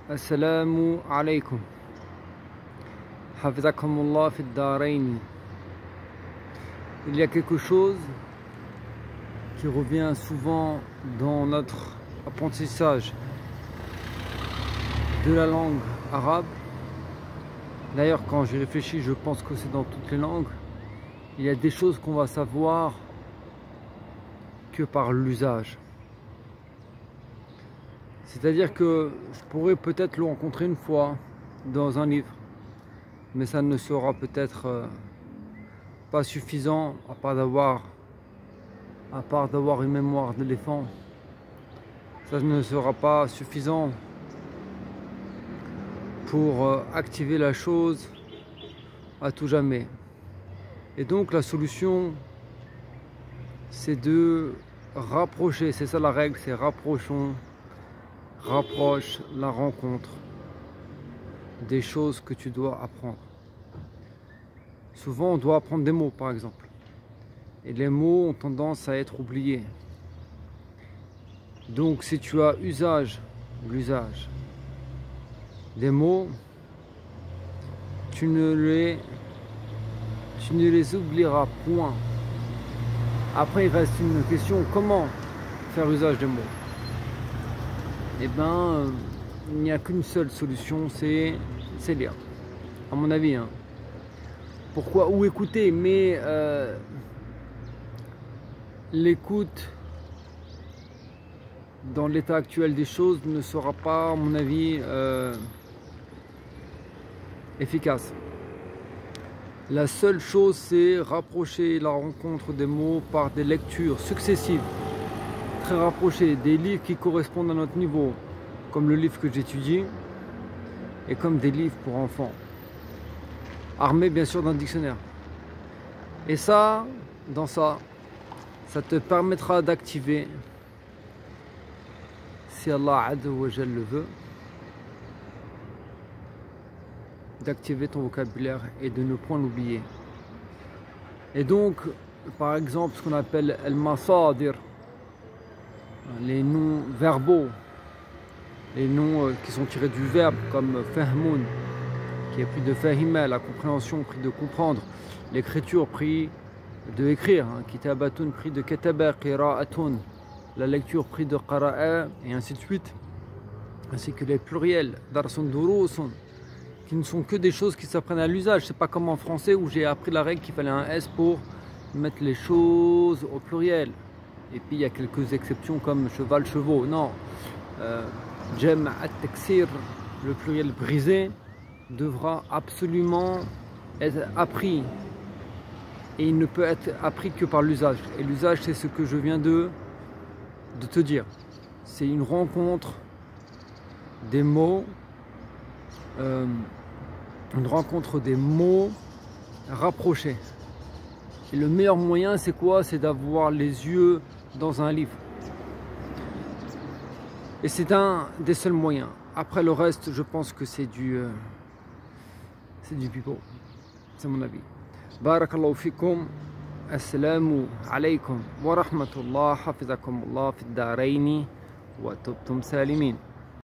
Assalamu alaikum. Hafizakumullah fi ad-darain. Il y a quelque chose qui revient souvent dans notre apprentissage de la langue arabe. D'ailleurs, quand j'y réfléchis, je pense que c'est dans toutes les langues. Il y a des choses qu'on va savoir que par l'usage. C'est-à-dire que je pourrais peut-être le rencontrer une fois dans un livre, mais ça ne sera peut-être pas suffisant à part d'avoir une mémoire d'éléphant. Ça ne sera pas suffisant pour activer la chose à tout jamais. Et donc la solution, c'est de rapprocher, c'est ça la règle, c'est rapproche la rencontre des choses que tu dois apprendre. Souvent on doit apprendre des mots par exemple, et les mots ont tendance à être oubliés. Donc si tu as l'usage des mots, tu ne les oublieras point. Après il reste une question, comment faire usage des mots? Eh bien, il n'y a qu'une seule solution, c'est lire, à mon avis. Pourquoi? Ou écouter, mais l'écoute dans l'état actuel des choses ne sera pas, à mon avis, efficace. La seule chose, c'est rapprocher la rencontre des mots par des lectures successives, très rapprochées, des livres qui correspondent à notre niveau, comme le livre que j'étudie, et comme des livres pour enfants, armés bien sûr d'un dictionnaire. Et ça te permettra d'activer, si Allah Azza wa Jal le veut, d'activer ton vocabulaire et de ne point l'oublier. Et donc, par exemple, ce qu'on appelle al-masadir, les noms verbaux, les noms qui sont tirés du verbe, comme fahmoun, qui est pris de fahima, la compréhension, pris de comprendre, l'écriture, pris de écrire, kitabatun, pris de kataba, qira'atun, la lecture, pris de qara'a, et ainsi de suite, ainsi que les pluriels, darsun, durusun, qui ne sont que des choses qui s'apprennent à l'usage. C'est pas comme en français où j'ai appris la règle qu'il fallait un S pour mettre les choses au pluriel. Et puis il y a quelques exceptions comme cheval, chevaux. Non, Jem at-taksir, le pluriel brisé, devra absolument être appris. Et il ne peut être appris que par l'usage. Et l'usage, c'est ce que je viens de te dire. C'est une rencontre des mots, rapprochés. Et le meilleur moyen, c'est quoi? C'est d'avoir les yeux dans un livre. Et c'est un des seuls moyens. Après le reste, je pense que c'est du pipeau. C'est mon avis. Barakallahu fikum. Assalamu alaikum wa rahmatullah. Hafizakumullah fi ad-darain wa tubtum salimin.